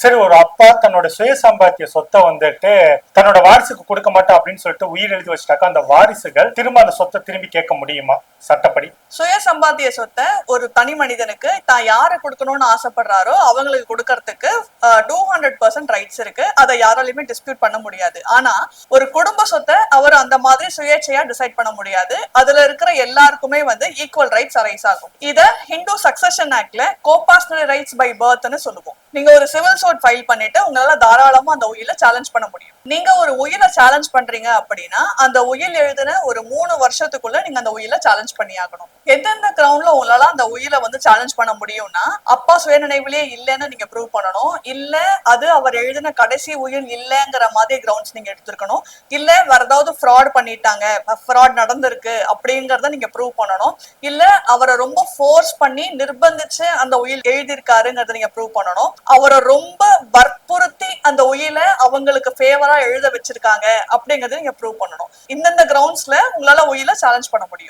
சரி, ஒரு அப்பா தன்னோட சுய சம்பாத்திய சொத்தை வந்துட்டு தன்னோட வாரிசுக்கு கொடுக்க மாட்டோம் அப்படின்னு சொல்லிட்டு உயிர் எழுதி வச்சுட்டாக்கா அந்த வாரிசுகள் திரும்ப அந்த சொத்தை திரும்பி கேட்க முடியுமா சட்டப்படி? சுய சம்பாத்திய சொத்தை ஒரு தனி மனிதனுக்கு தான் யாரு கொடுக்கணும்னு ஆசைப்படுறாரோ அவங்களுக்கு கொடுக்கறதுக்கு 200% ரைட்ஸ் இருக்கு. அதை யாராலையுமே டிஸ்பியூட் பண்ண முடியாது. ஆனா ஒரு குடும்ப சொத்தை அவர் அந்த மாதிரி சுயேட்சையா டிசைட் பண்ண முடியாது. அதுல இருக்கிற எல்லாருக்குமே வந்து ஈக்குவல் ரைட்ஸ் அரைஸ் ஆகும். இத ஹிந்து சக்சஷன் ஆக்ட்ல கோபாஸ்னரி ரைட்ஸ் பை பர்த்னு சொல்லுவோம். நீங்க ஒரு சிவில் சூட் ஃபைல் பண்ணிட்டு உங்களால தாராளமா அந்த உயிரை சேலஞ்ச் பண்ண முடியும். நீங்க ஒரு உயிரை சேலஞ்ச் பண்றீங்க அப்படின்னா அந்த உயில் எழுதின ஒரு 3 வருஷத்துக்குள்ள நீங்க அந்த உயிரை சேலஞ்ச் பண்ணி ஆகணும். எந்தெந்த கிரவுண்ட்ல உங்களால அந்த உயிரை வந்து சேலஞ்ச் பண்ண முடியும்னா, அப்பா சுயநினைவுலயே இல்லைன்னு நீங்க ப்ரூவ் பண்ணணும். இல்ல அது அவர் எழுதின கடைசி உயில் இல்லைங்கிற மாதிரி கிரவுண்ட்ஸ் நீங்க எடுத்துருக்கணும். இல்ல வேற ஏதாவது ஃப்ராட் பண்ணிட்டாங்க, ஃப்ராட் நடந்திருக்கு அப்படிங்கறத நீங்க ப்ரூவ் பண்ணணும். இல்ல அவரை ரொம்ப ஃபோர்ஸ் பண்ணி நிர்பந்திச்சு அந்த உயில் எழுதியிருக்காருங்கிறத நீங்க ப்ரூவ் பண்ணணும். அவரை ரொம்ப வற்புறுத்தி அந்த உயிலை அவங்களுக்கு ஃபேவரா எழுத வச்சிருக்காங்க அப்படிங்கறத நீங்க ப்ரூவ் பண்ணணும். இந்தந்த கிரவுண்ட்ஸ்ல உங்களால உயிலை சேலஞ்ச் பண்ண முடியும்.